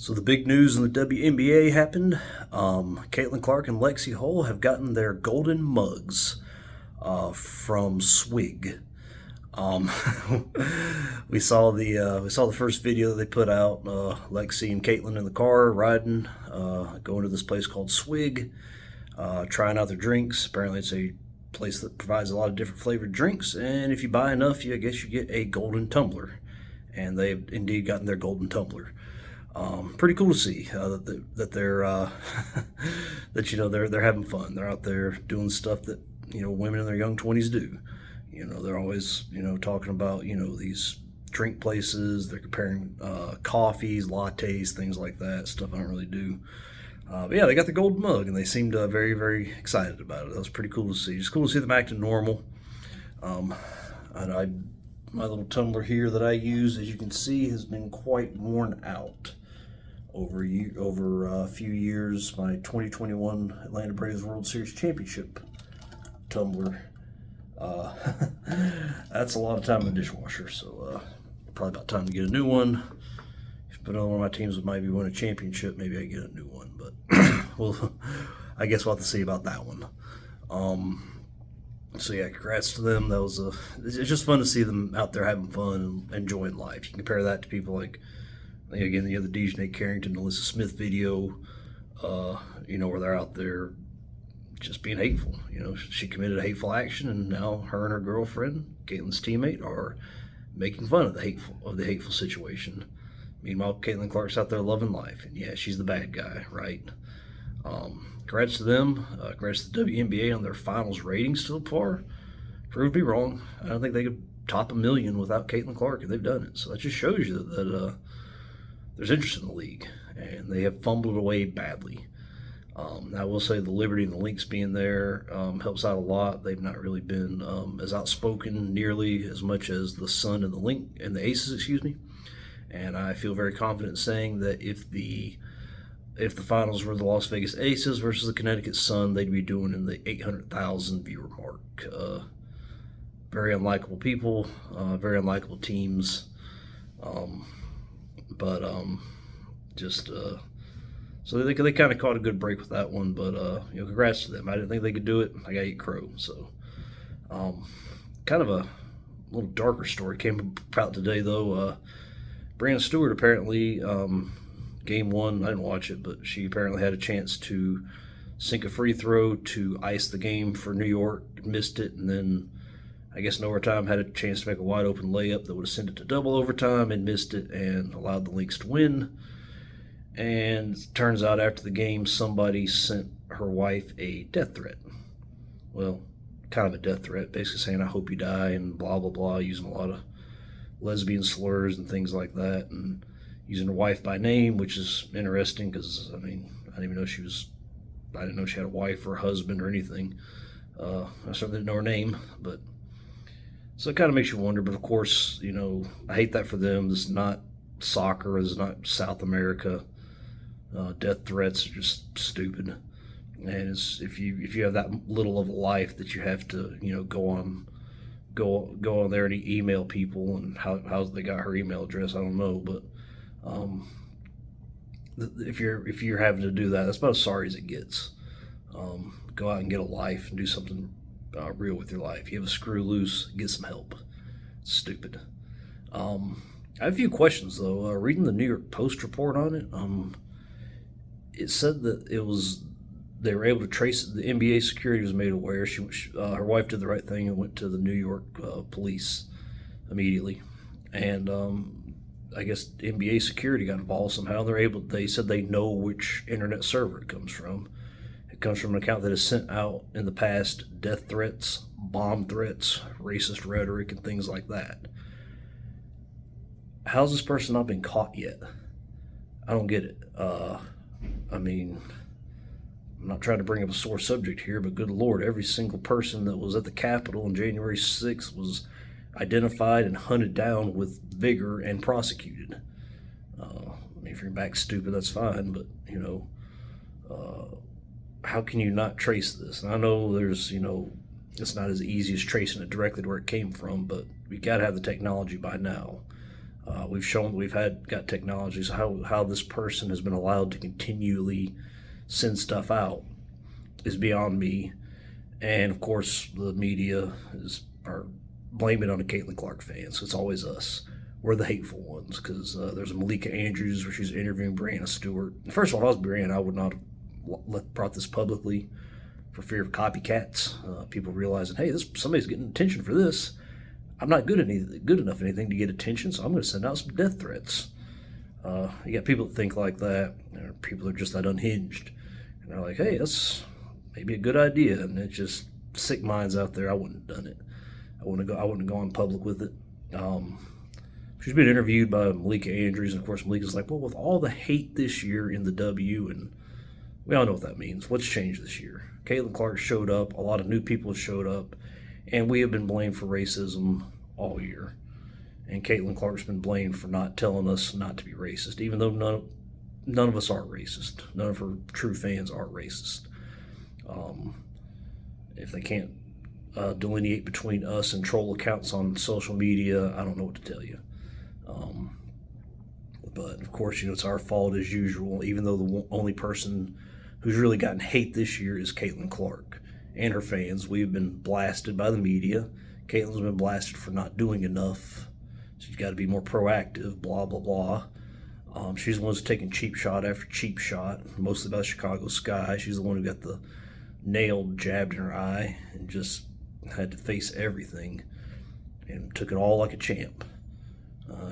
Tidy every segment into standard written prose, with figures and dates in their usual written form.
So the big news in the WNBA happened. Clark and Lexie Hull have gotten their golden mugs from Swig. Um, we saw the first video that they put out. Lexie and Caitlin in the car riding, going to this place called Swig, trying out their drinks. Apparently, it's a place that provides a lot of different flavored drinks, and if you buy enough, I guess you get a golden tumbler. And they've indeed gotten their golden tumbler. Pretty cool to see that they're they're having fun. They're out there doing stuff that women in their young 20s do. They're always talking about these drink places. They're comparing coffees, lattes, things like that. Stuff I don't really do. But yeah, they got the gold mug, and they seemed very, very excited about it. That was pretty cool to see. Just cool to see them acting normal. My little tumbler here that I use, as you can see, has been quite worn out over a few years. My 2021 Atlanta Braves World Series Championship tumbler. That's a lot of time in the dishwasher, so probably about time to get a new one. If another one of my teams would maybe win a championship, maybe I get a new one. But well, I guess we'll have to see about that one. So yeah, congrats to them. It's just fun to see them out there having fun and enjoying life. You can compare that to people like, again, the other Dejanay Carrington, Alyssa Smith video, where they're out there just being hateful. She committed a hateful action, and now her and her girlfriend, Caitlin's teammate, are making fun of the hateful situation. Meanwhile, Caitlin Clark's out there loving life, and yeah, she's the bad guy, right? Congrats to them. Congrats to the WNBA on their finals ratings so far. Proved me wrong. I don't think they could top 1 million without Caitlin Clark, and they've done it. So that just shows you that there's interest in the league, and they have fumbled away badly. I will say the Liberty and the Lynx being there helps out a lot. They've not really been as outspoken nearly as much as the Sun and the Aces, excuse me. And I feel very confident saying that if the finals were the Las Vegas Aces versus the Connecticut Sun, they'd be doing in the 800,000 viewer mark. Very unlikable people, very unlikable teams, so they kind of caught a good break with that one. But congrats to them. I didn't think they could do it. I got to eat crow. So kind of a little darker story came about today though. Brianna Stewart apparently. Game 1, I didn't watch it, but she apparently had a chance to sink a free throw to ice the game for New York, missed it, and then I guess in overtime had a chance to make a wide open layup that would have sent it to double overtime and missed it and allowed the Lynx to win. And it turns out after the game, somebody sent her wife a death threat. Well, kind of a death threat, basically saying, I hope you die, and blah, blah, blah, using a lot of lesbian slurs and things like that, and using her wife by name, which is interesting because, I didn't even know I didn't know she had a wife or a husband or anything. I certainly didn't know her name, but so it kind of makes you wonder. But of course, I hate that for them. This is not soccer. This is not South America. Death threats are just stupid. And it's if you have that little of a life that you have to go on there and email people, and how they got her email address, I don't know, but if you're having to do that, that's about as sorry as it gets. Go out and get a life and do something real with your life. You have a screw loose, get some help. It's stupid. I have a few questions though. Reading the New York Post report on it, it said that they were able to trace it. The NBA security was made aware. Her wife did the right thing and went to the New York police immediately, and I guess NBA security got involved somehow. They said they know which internet server it comes from. It comes from an account that has sent out in the past death threats, bomb threats, racist rhetoric, and things like that. How's this person not been caught yet? I don't get it. I'm not trying to bring up a sore subject here, but good Lord, every single person that was at the Capitol on January 6th was identified and hunted down with vigor and prosecuted. If you're back stupid, that's fine, but how can you not trace this? And I know there's it's not as easy as tracing it directly to where it came from, but we got to have the technology by now. We've shown that got technologies. How this person has been allowed to continually send stuff out is beyond me. And of course, the media are blaming it on the Caitlin Clark fans. It's always us. We're the hateful ones because there's a Malika Andrews where she's interviewing Brianna Stewart. First of all, if I was Brianna, I would not have brought this publicly for fear of copycats. People realizing, hey, somebody's getting attention for this. I'm not good enough at anything to get attention, so I'm going to send out some death threats. You got people that think like that, or people that are just that unhinged, and they're like, hey, that's maybe a good idea, and it's just sick minds out there. I wouldn't have done it. I wouldn't have gone public with it. She's been interviewed by Malika Andrews, and of course Malika's like, well, with all the hate this year in the W, and we all know what that means. What's changed this year? Caitlin Clark showed up. A lot of new people have showed up. And we have been blamed for racism all year. And Caitlin Clark's been blamed for not telling us not to be racist, even though none of us are racist. None of her true fans are racist. If they can't delineate between us and troll accounts on social media, I don't know what to tell you. But of course, it's our fault as usual, even though the only person who's really gotten hate this year is Caitlin Clark and her fans. We've been blasted by the media. Caitlin's been blasted for not doing enough. She's got to be more proactive, blah, blah, blah. She's the one who's taking cheap shot after cheap shot, mostly by the Chicago Sky. She's the one who got the nail jabbed in her eye and just had to face everything and took it all like a champ.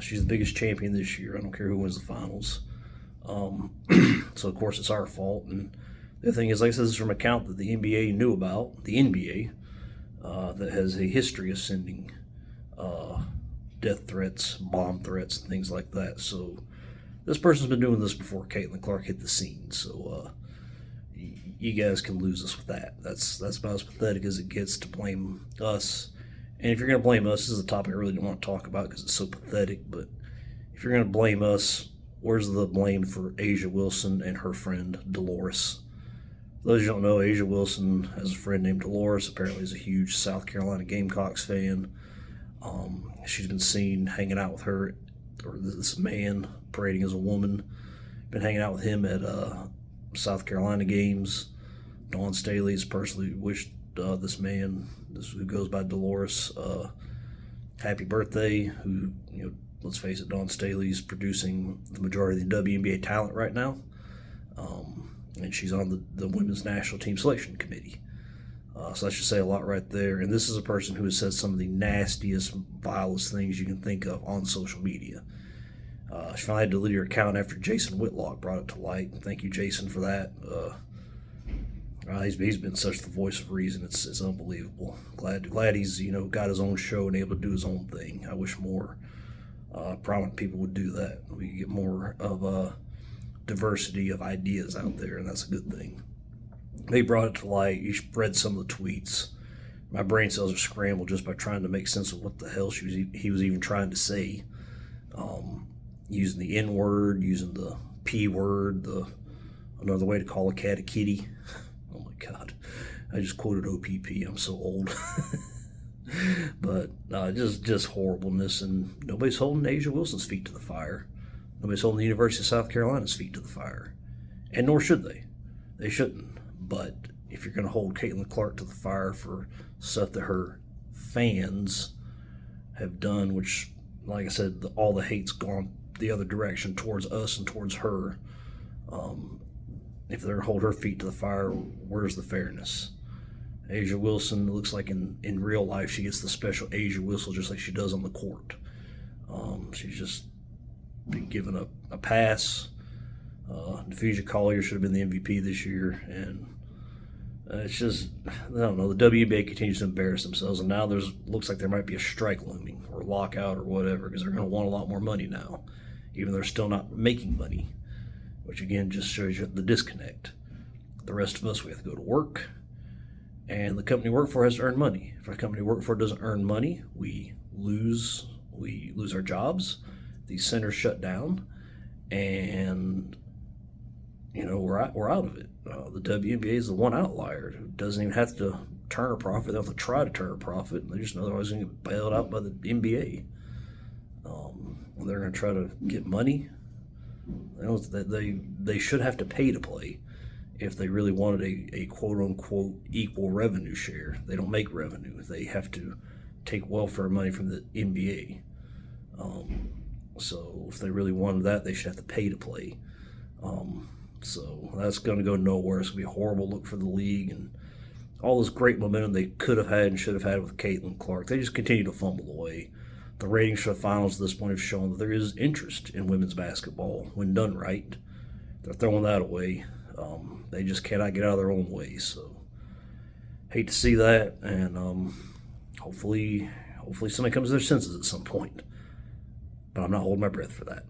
She's the biggest champion this year. I don't care who wins the finals. So, of course, it's our fault. And the thing is, like I said, this is from an account that the NBA knew about, the NBA, that has a history of sending death threats, bomb threats, and things like that. So this person's been doing this before Caitlin Clark hit the scene. So you guys can lose us with that. That's about as pathetic as it gets to blame us. And if you're going to blame us, this is a topic I really don't want to talk about because it's so pathetic. But if you're going to blame us, where's the blame for Asia Wilson and her friend Dolores? For those who don't know, Asia Wilson has a friend named Dolores. Apparently is a huge South Carolina Gamecocks fan. She's been seen hanging out with her, or this man parading as a woman. Been hanging out with him at South Carolina games. Dawn Staley's personally wished this man, who goes by Dolores, happy birthday. Who, let's face it, Dawn Staley's producing the majority of the WNBA talent right now. And she's on the women's national team selection committee. So that should say a lot right there. And this is a person who has said some of the nastiest, vilest things you can think of on social media. She finally deleted her account after Jason Whitlock brought it to light. Thank you, Jason, for that. He's been such the voice of reason. It's unbelievable. Glad he's got his own show and able to do his own thing. I wish more prominent people would do that. We could get more of a diversity of ideas out there, and that's a good thing. They brought it to light. You read some of the tweets. My brain cells are scrambled just by trying to make sense of what the hell he was even trying to say. Using the N word, using the P word, another way to call a cat a kitty. Oh my God, I just quoted OPP. I'm so old. But just horribleness, and nobody's holding Asia Wilson's feet to the fire. Nobody's holding the University of South Carolina's feet to the fire, and nor should they. They shouldn't. But if you're going to hold Caitlin Clark to the fire for stuff that her fans have done, which, like I said, all the hate's gone the other direction towards us and towards her. If they're going to hold her feet to the fire, where's the fairness? Asia Wilson, it looks like in real life she gets the special Asia whistle just like she does on the court. She's just been given a pass. Nefusia Collier should have been the MVP this year, and it's just, I don't know, the WNBA continues to embarrass themselves, and now looks like there might be a strike looming, or lockout, or whatever, because they're going to want a lot more money now, even though they're still not making money, which again just shows you the disconnect. The rest of us, we have to go to work, and the company we work for has to earn money. If our company we work for doesn't earn money, we lose our jobs. These centers shut down, and we're out of it. The WNBA is the one outlier who doesn't even have to turn a profit. They don't have to try to turn a profit. They just know they're always going to get bailed out by the NBA. They're going to try to get money. They should have to pay to play if they really wanted a quote unquote equal revenue share. They don't make revenue. They have to take welfare money from the NBA. So if they really wanted that, they should have to pay to play. So that's going to go nowhere. It's going to be a horrible look for the league, and all this great momentum they could have had and should have had with Caitlin Clark, they just continue to fumble away. The ratings for the finals at this point have shown that there is interest in women's basketball when done right. They're throwing that away. They just cannot get out of their own way. So hate to see that, and hopefully somebody comes to their senses at some point. But I'm not holding my breath for that.